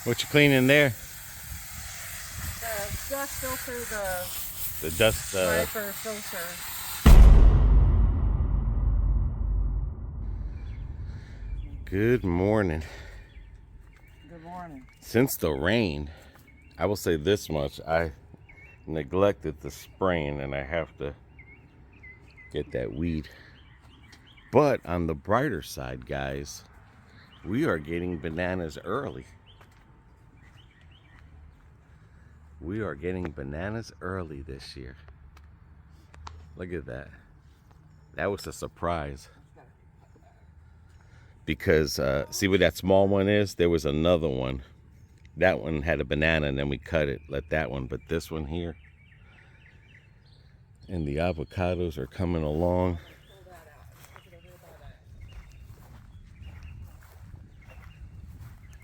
What you cleaning there? The dust filter, The dust. striper filter. Good morning. Good morning. Since the rain, I will say this much: I neglected the spraying, and I have to get that weed. But on the brighter side, guys, we are getting bananas early. We are getting bananas early this year. Look at that. That was a surprise. Because, see where that small one is? There was another one. That one had a banana and then we cut it. Let that one. But this one here. And the avocados are coming along.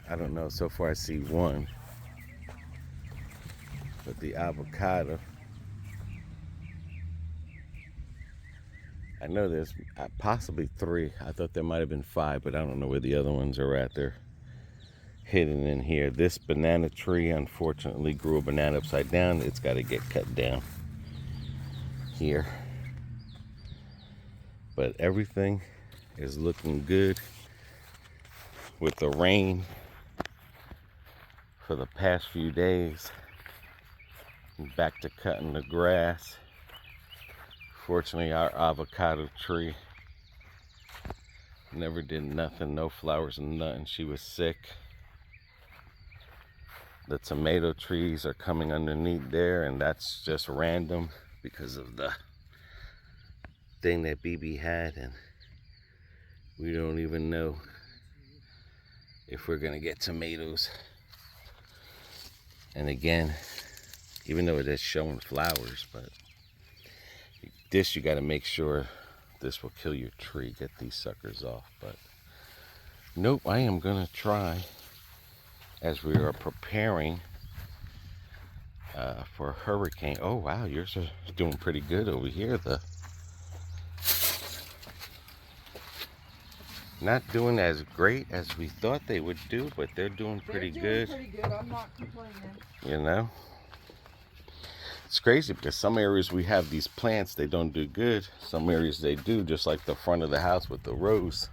I don't know. So far I see one. But the avocado, I know there's possibly 3. I thought there might have been 5, but I don't know where the other ones are at. They're hidden in here. This banana tree unfortunately grew a banana upside down. It's got to get cut down here. But everything is looking good with the rain for the past few days. Back to cutting the grass. Fortunately, our avocado tree never did nothing, no flowers and nothing. She was sick. The tomato trees are coming underneath there, and that's just random because of the thing that BB had, and we don't even know if we're gonna get tomatoes. And again, even though it is showing flowers, but this, you got to make sure this will kill your tree. Get these suckers off. But nope, I am gonna try, as we are preparing for a hurricane. Oh wow, yours are doing pretty good over here. Not doing as great as we thought they would do, but they're doing pretty good. Pretty good. I'm not complaining. You know, it's crazy because some areas we have these plants, they don't do good. Some areas they do, just like the front of the house with the rose.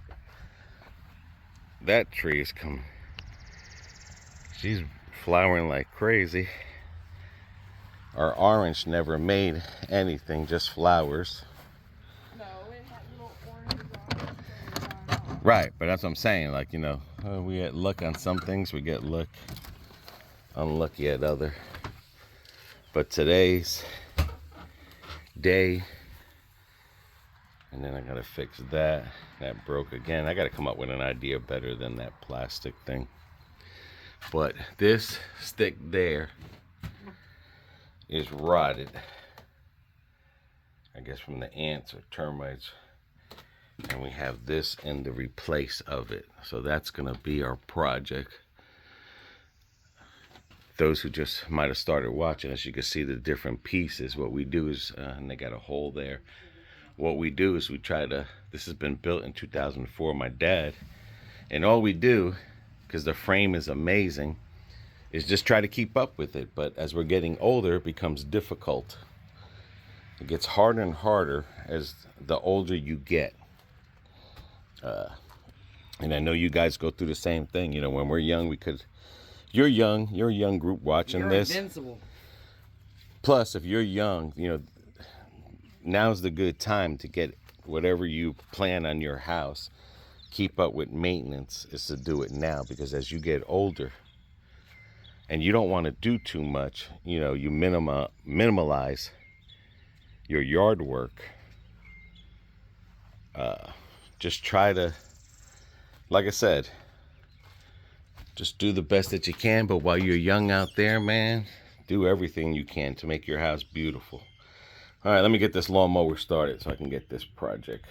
That tree is coming. She's flowering like crazy. Our orange never made anything, just flowers. No, it had little oranges on it. Right, but that's what I'm saying. Like, you know, we get luck on some things, we get unlucky at other. But today's day, and then I gotta fix that. That broke again. I gotta come up with an idea better than that plastic thing. But this stick there is rotted. I guess from the ants or termites. And we have this in the replace of it. So that's gonna be our project. Those who just might have started watching, as you can see the different pieces, what we do is, and they got a hole there. What we do is we try to, this has been built in 2004, my dad, and all we do, because the frame is amazing, is just try to keep up with it. But as we're getting older, it becomes difficult. It gets harder and harder as the older you get. And I know you guys go through the same thing. You know, when we're young, we could, you're a young group watching You're this. Invincible. Plus, if you're young, you know, now's the good time to get whatever you plan on your house. Keep up with maintenance is to do it now, because as you get older and you don't want to do too much, you know, you minimalize your yard work. Just try to, like I said, just do the best that you can. But while you're young out there, man, do everything you can to make your house beautiful. All right, let me get this lawnmower started so I can get this project.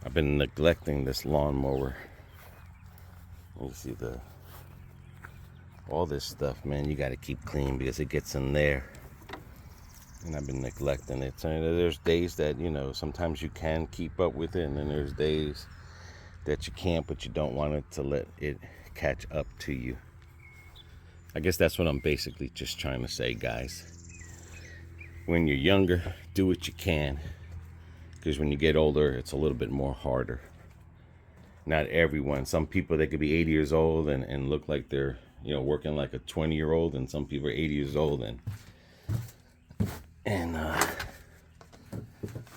I've been neglecting this lawnmower. You see all this stuff, man, you got to keep clean because it gets in there. And I've been neglecting it. So there's days that, you know, sometimes you can keep up with it, and then there's days that you can't, but you don't want it to let it catch up to you. I guess that's what I'm basically just trying to say, guys. When you're younger, do what you can. Because when you get older, it's a little bit more harder. Not everyone. Some people, they could be 80 years old and look like they're, you know, working like a 20-year-old. And some people are 80 years old and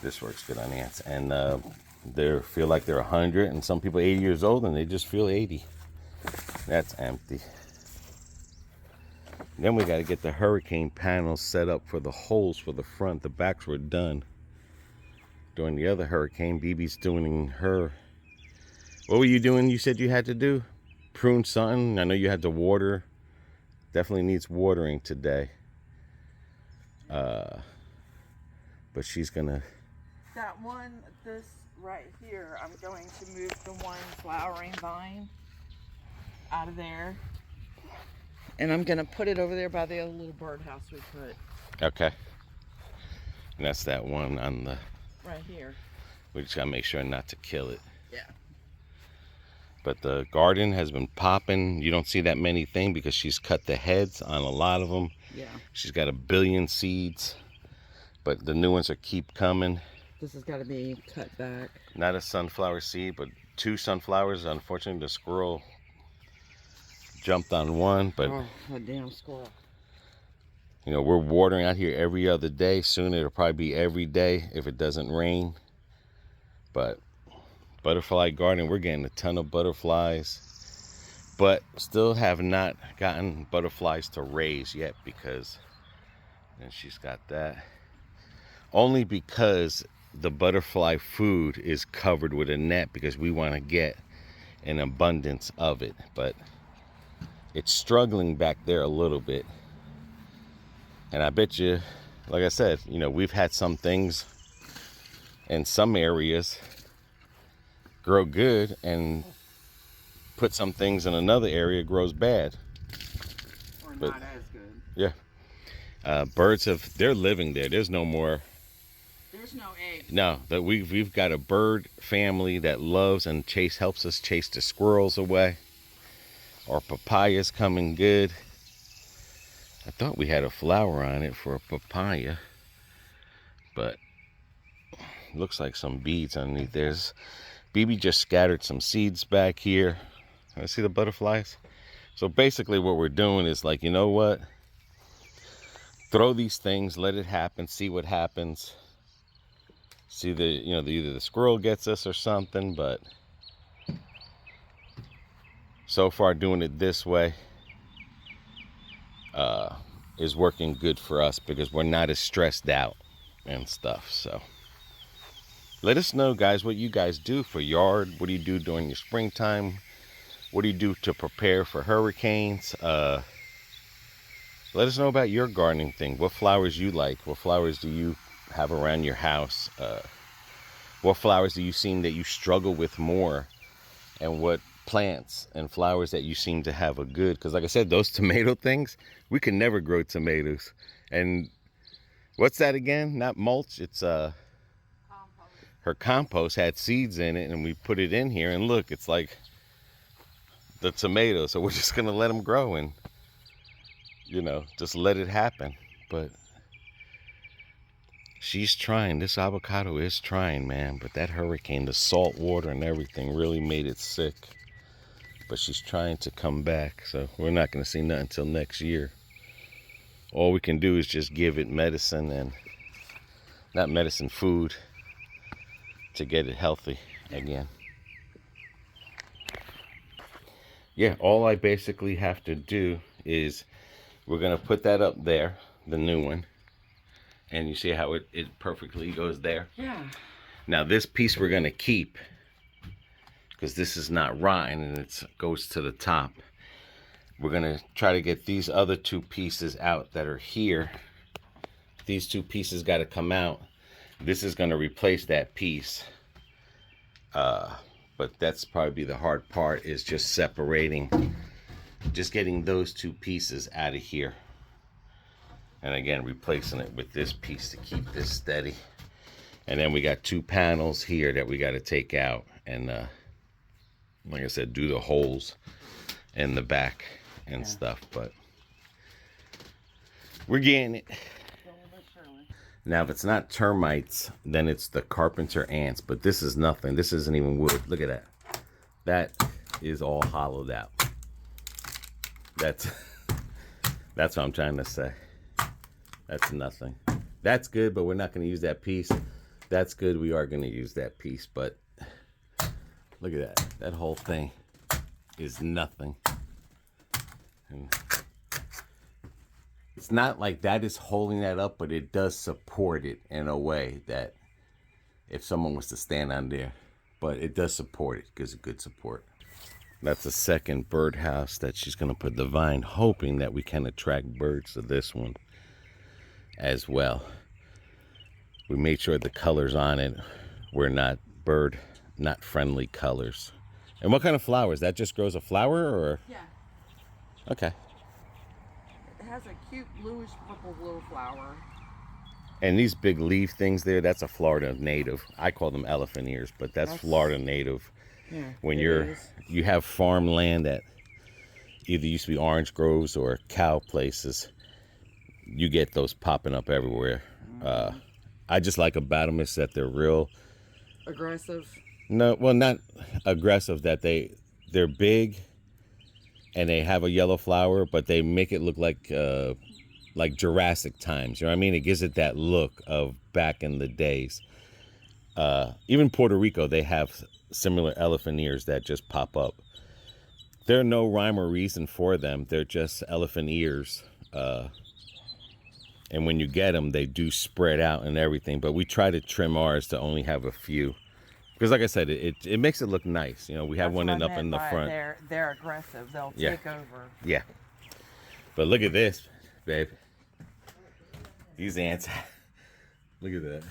this works good on ants. And they feel like they're 100. And some people are 80 years old and they just feel 80. That's empty. Then we got to get the hurricane panels set up for the holes for the front. The backs were done during the other hurricane. BB's doing her. What were you doing? You said you had to do? Prune something. I know you had to water. Definitely needs watering today. But she's gonna. That one, this right here, I'm going to move the one flowering vine out of there. And I'm going to put it over there by the other little birdhouse we put. Okay. And that's that one on the... Right here. We just got to make sure not to kill it. Yeah. But the garden has been popping. You don't see that many things because she's cut the heads on a lot of them. Yeah. She's got 1 billion seeds. But the new ones are keep coming. This has got to be cut back. Not a sunflower seed, but 2 sunflowers. Unfortunately, the squirrel jumped on one, but oh, a damn squirrel. You know, we're watering out here every other day. Soon it'll probably be every day if it doesn't rain. But butterfly garden, we're getting a ton of butterflies, but still have not gotten butterflies to raise yet because, and she's got that, only because the butterfly food is covered with a net because we want to get an abundance of it. But it's struggling back there a little bit. And I bet you, like I said, you know, we've had some things in some areas grow good and put some things in another area grows bad. Or not as good. Yeah. Birds they're living there. There's no more. There's no eggs. No, that we've got a bird family that loves and helps us chase the squirrels away. Our papaya's coming good. I thought we had a flower on it for a papaya, but looks like some beads underneath. There's BB just scattered some seeds back here. I see the butterflies. So basically what we're doing is like, you know what? Throw these things, let it happen, see what happens. See either the squirrel gets us or something, but so far doing it this way is working good for us because we're not as stressed out and stuff. So let us know, guys, what you guys do for yard. What do you do during your springtime? What do you do to prepare for hurricanes? Let us know about your gardening thing. What flowers you like? What flowers do you have around your house? What flowers do you seem that you struggle with more? And what plants and flowers that you seem to have a good, because like I said, those tomato things, we can never grow tomatoes. And what's that again? Not mulch, it's compost. Her compost had seeds in it and we put it in here and look, it's like the tomato. So we're just gonna let them grow and, you know, just let it happen. But she's trying. This avocado is trying, man. But that hurricane, the salt water and everything really made it sick. But she's trying to come back. So we're not going to see nothing until next year. All we can do is just give it medicine and, not medicine, food to get it healthy again. Yeah, all I basically have to do is we're going to put that up there, the new one. And you see how it perfectly goes there? Yeah. Now this piece we're going to keep because this is not rotten and it goes to the top. We're going to try to get these other 2 pieces out that are here. These 2 pieces got to come out. This is going to replace that piece. But that's probably the hard part, is just separating, just getting those 2 pieces out of here. And again, replacing it with this piece to keep this steady. And then we got 2 panels here that we got to take out. And like I said, do the holes in the back and stuff. But We're getting it. Now, if it's not termites, then it's the carpenter ants. But this is nothing. This isn't even wood. Look at that. That is all hollowed out. That's what I'm trying to say. That's nothing. That's good, but we're not going to use that piece. That's good. We are going to use that piece. But look at that. That whole thing is nothing. And it's not like that is holding that up, but it does support it in a way that if someone was to stand on there, but it does support it, gives a good support. That's a second birdhouse that she's going to put the vine, hoping that we can attract birds to this one as well. We made sure the colors on it were not friendly colors. And what kind of flowers? That just grows a flower, or? Yeah. Okay. It has a cute bluish purple blue flower. And these big leaf things there, that's a Florida native. I call them elephant ears, but that's Florida native. Yeah, when you have farmland that either used to be orange groves or cow places, you get those popping up everywhere. I just like about them is that they're real aggressive. No, well, not aggressive. That they're big and they have a yellow flower, but they make it look like Jurassic times. You know what I mean? It gives it that look of back in the days. Even Puerto Rico, they have similar elephant ears that just pop up. There's no rhyme or reason for them. They're just elephant ears. And when you get them, they do spread out and everything. But we try to trim ours to only have a few. Because like I said, it makes it look nice. You know, we have one up in the front. They're aggressive. They'll take over. Yeah. But look at this, babe. These ants. Look at that.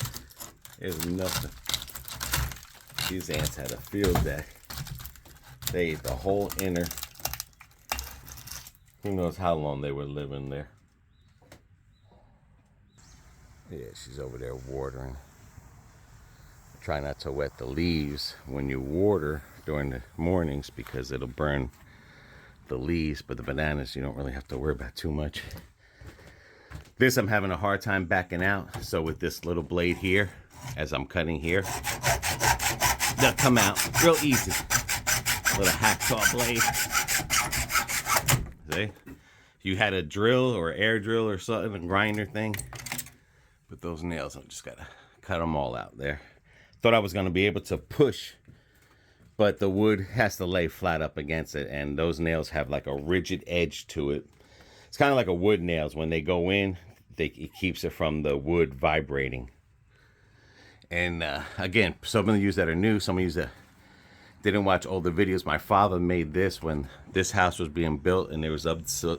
There's nothing. These ants had a field day. They ate the whole inner. Who knows how long they were living there. Yeah, she's over there watering. Try not to wet the leaves when you water during the mornings because it'll burn the leaves, but the bananas you don't really have to worry about too much. This I'm having a hard time backing out, so with this little blade here, as I'm cutting here, they'll come out real easy. Little hacksaw blade. See? If you had a drill or air drill or something, a grinder thing, with those nails, I'm just gotta cut them all out there. Thought I was gonna be able to push, but the wood has to lay flat up against it, and those nails have like a rigid edge to it. It's kind of like a wood nails. When they go in, it keeps it from the wood vibrating. And again, some of you that are new, some of you that didn't watch older videos, my father made this when this house was being built and there was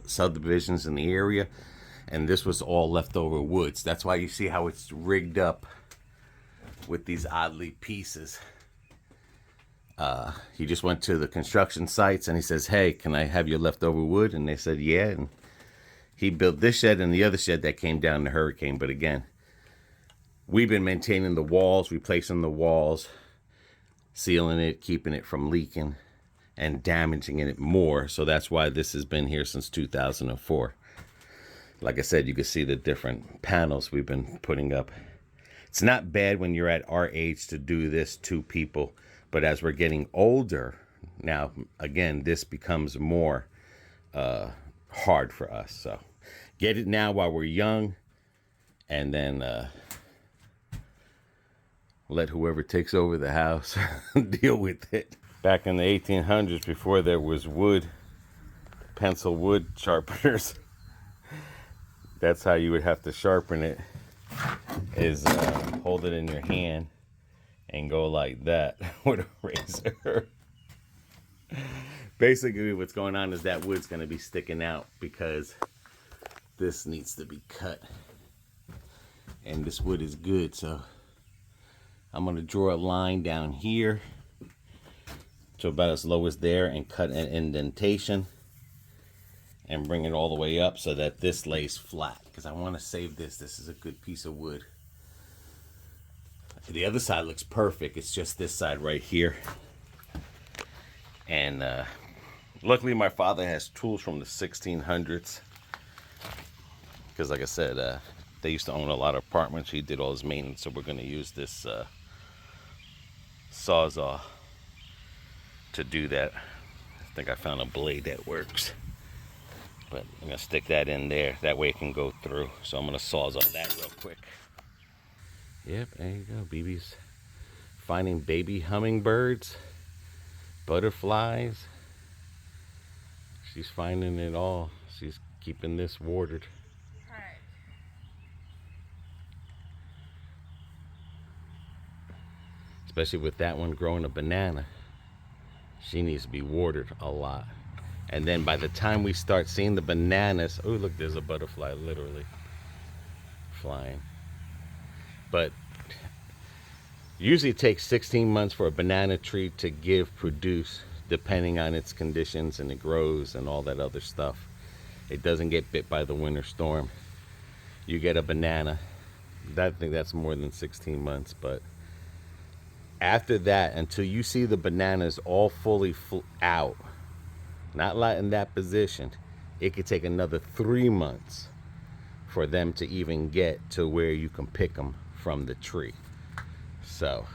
subdivisions in the area, and this was all leftover woods. That's why you see how it's rigged up with these oddly pieces. He just went to the construction sites and he says, hey, can I have your leftover wood? And they said, yeah. And he built this shed and the other shed that came down in the hurricane. But again, we've been maintaining the walls, replacing the walls, sealing it, keeping it from leaking and damaging it more. So that's why this has been here since 2004. Like I said, you can see the different panels we've been putting up. It's not bad when you're at our age to do this to people, but as we're getting older, now, again, this becomes more hard for us. So get it now while we're young, and then let whoever takes over the house deal with it. Back in the 1800s, before there was wood, pencil wood sharpeners, that's how you would have to sharpen it, is hold it in your hand and go like that with a razor. Basically what's going on is that wood's going to be sticking out because this needs to be cut, and this wood is good. So I'm going to draw a line down here to about as low as there and cut an indentation and bring it all the way up so that this lays flat, because I want to save this. This is a good piece of wood. The other side looks perfect. It's just this side right here. And luckily my father has tools from the 1600s, because like I said, they used to own a lot of apartments. He did all his maintenance, so we're going to use this Sawzall to do that. I think I found a blade that works, but I'm going to stick that in there. That way it can go through. So I'm going to Sawzall that real quick. Yep, there you go. BB's finding baby hummingbirds, butterflies. She's finding it all. She's keeping this watered. Right. Especially with that one growing a banana. She needs to be watered a lot. And then by the time we start seeing the bananas, oh look, there's a butterfly literally flying. But usually it takes 16 months for a banana tree to produce, depending on its conditions, and it grows and all that other stuff. It doesn't get bit by the winter storm. You get a banana. I think that's more than 16 months, but after that, until you see the bananas all fully out, not in that position, it could take another 3 months for them to even get to where you can pick them from the tree. So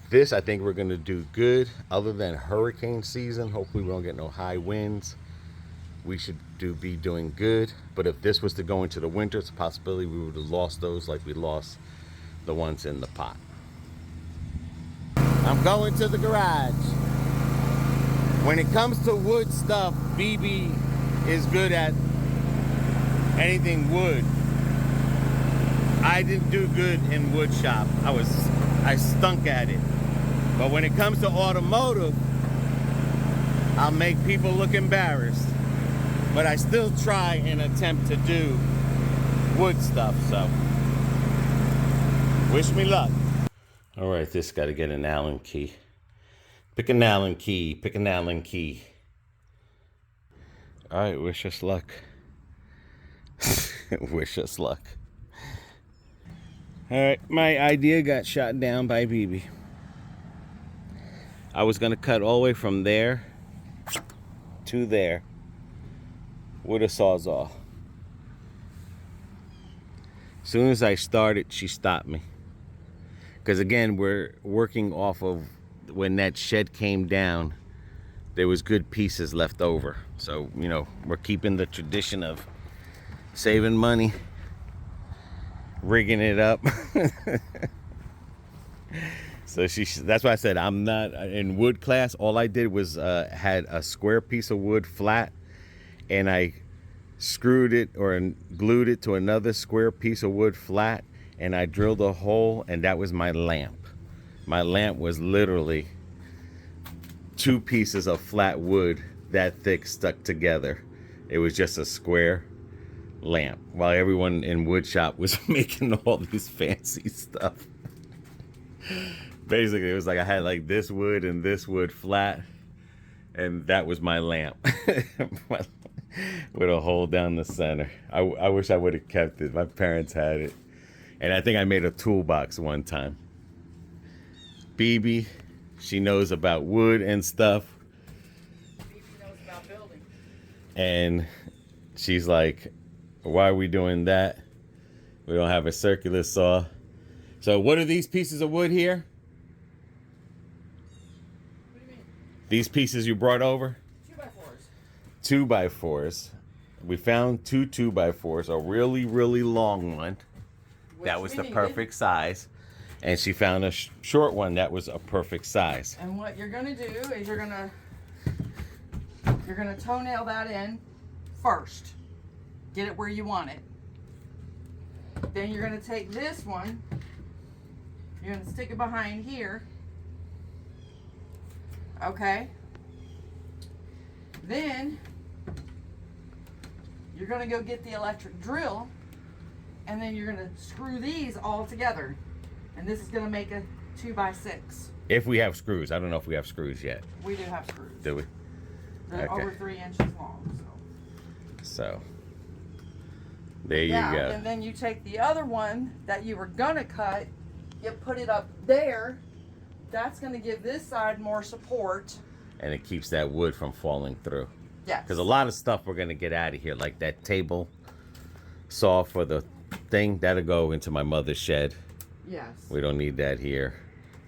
this, I think we're gonna do good. Other than hurricane season, hopefully we don't get no high winds. We should be doing good. But if this was to go into the winter, it's a possibility we would have lost those like we lost the ones in the pot. I'm going to the garage. When it comes to wood stuff, BB is good at anything wood. I didn't do good in wood shop. I stunk at it. But when it comes to automotive, I'll make people look embarrassed. But I still try and attempt to do wood stuff, so wish me luck. All right, this got to get an Allen key. Pick an Allen key, pick an Allen key. All right, wish us luck. Wish us luck. All right, my idea got shot down by BB. I was gonna cut all the way from there to there with a Sawzall. As soon as I started, she stopped me. Because again, we're working off of when that shed came down, there was good pieces left over. So, you know, we're keeping the tradition of saving money, rigging it up. So that's why I said I'm not in wood class. All I did was had a square piece of wood flat, and I screwed it or glued it to another square piece of wood flat, and I drilled a hole, and that was my lamp. My lamp was literally 2 pieces of flat wood that thick stuck together. It was just a square lamp, while everyone in wood shop was making all this fancy stuff. Basically, it was like I had like this wood and this wood flat, and that was my lamp with a hole down the center. I wish I would have kept it. My parents had it, and I think I made a toolbox one time. BB, she knows about wood and stuff. BB knows about building. And she's like, why are we doing that? We don't have a circular saw. So what are these pieces of wood here? What do you mean? These pieces you brought over? 2x4s. 2x4s. We found 2 2x4s, a really, really long one. That was the perfect size. And she found a short one that was a perfect size. And what you're gonna do is you're gonna toenail that in first. Get it where you want it. Then you're gonna take this one, you're gonna stick it behind here. Okay? Then you're gonna go get the electric drill, and then you're gonna screw these all together. And this is gonna make a 2x6. If we have screws. I don't know if we have screws yet. We do have screws. Do we? They're Okay. over 3 inches long, So, there you go. And then you take the other one that you were gonna cut, you put it up there. That's gonna give this side more support. And it keeps that wood from falling through. Yes. Because a lot of stuff we're going to get out of here, like that table saw for the thing, that'll go into my mother's shed. Yes. We don't need that here.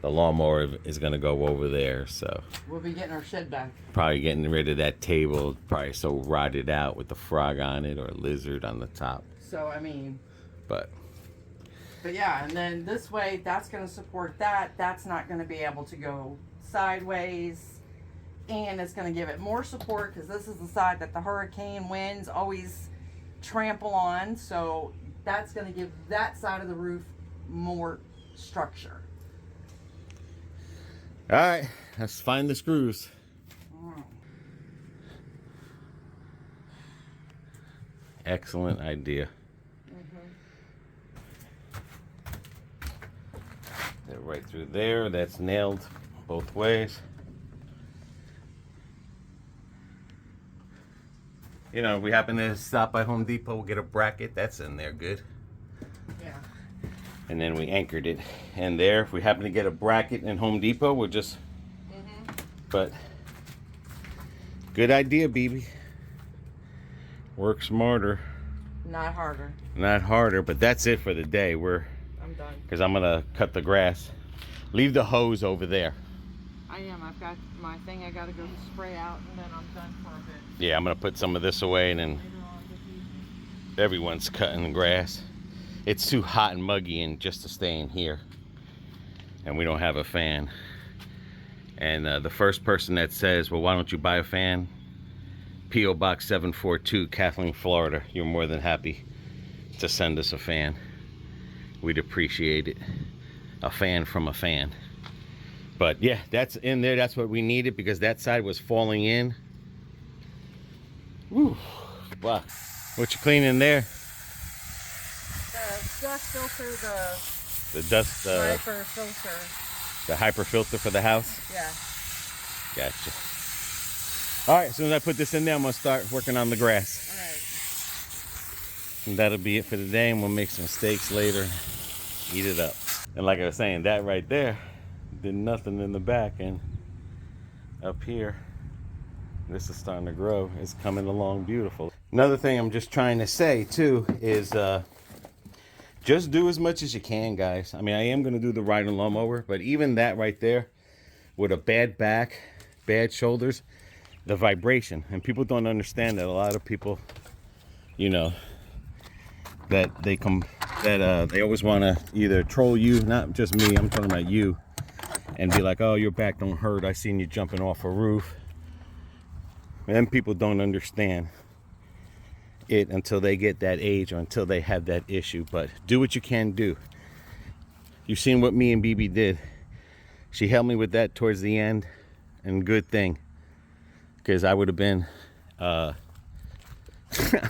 The lawnmower is gonna go over there, so. We'll be getting our shed back. Probably getting rid of that table, probably so rotted out with the frog on it or a lizard on the top. So, I mean. But yeah, and then this way, that's gonna support that. That's not gonna be able to go sideways. And it's gonna give it more support because this is the side that the hurricane winds always trample on. So that's gonna give that side of the roof more structure. all right, let's find the screws. Excellent idea. They're right through there. That's nailed both ways. You know, if we happen to stop by Home Depot, we'll get a bracket. That's in there good. Yeah. And then we anchored it in there. If we happen to get a bracket in Home Depot, we'll just... But good idea, BB. Work smarter. Not harder. Not harder, but that's it for the day. I'm done. Because I'm going to cut the grass. Leave the hose over there. I am. I've got my thing I got to go spray out, and then I'm done for a bit. Yeah, I'm going to put some of this away, and then Later on this evening. everyone's cutting the grass. It's too hot and muggy and just to stay in here. And we don't have a fan. And the first person that says, well, why don't you buy a fan? P.O. Box 742, Kathleen, Florida. You're more than happy to send us a fan. We'd appreciate it. A fan from a fan. But yeah, that's in there. That's what we needed because that side was falling in. Woo. Wow. What you cleaning there? The dust filter, The dust, hyper filter. the hyper filter for the house? Yeah. Gotcha. All right, as soon as I put this in there, I'm gonna start working on the grass. All right. And that'll be it for today, and we'll make some steaks later. Eat it up. And like I was saying, that right there did nothing in the back, and up here, this is starting to grow. It's coming along beautiful. Another thing I'm just trying to say too is just do as much as you can, guys. I mean, I am gonna do the riding lawnmower, but even that right there, with a bad back, bad shoulders, the vibration, and people don't understand that. A lot of people, you know, that they always want to either troll you, not just me, I'm talking about you, and be like, oh, your back don't hurt, I seen you jumping off a roof. And then people don't understand it until they get that age or until they have that issue. But do what you can do. You've seen what me and BB did. She helped me with that towards the end, and good thing, because I would have been I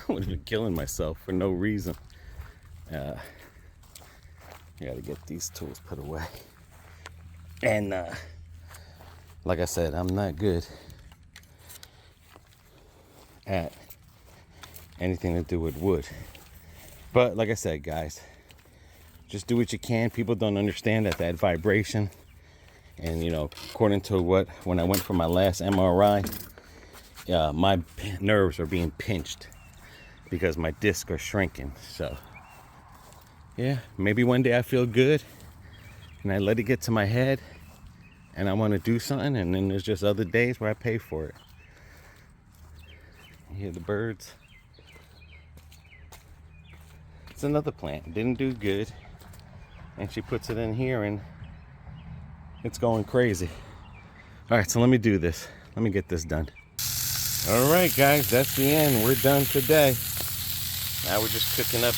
would have been killing myself for no reason. I gotta get these tools put away. And like I said, I'm not good at anything to do with wood. But like I said, guys, just do what you can. People don't understand that vibration. And you know, according to when I went for my last MRI, my nerves are being pinched because my discs are shrinking. So yeah, maybe one day I feel good and I let it get to my head and I want to do something, and then there's just other days where I pay for it. You hear the birds? It's another plant. Didn't do good, and she puts it in here and it's going crazy. All right, so let me do this. Let me get this done. All right, guys, that's the end. We're done today. Now we're just cooking up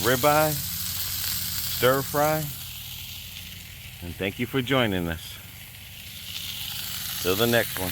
ribeye, stir fry, and thank you for joining us. Till the next one.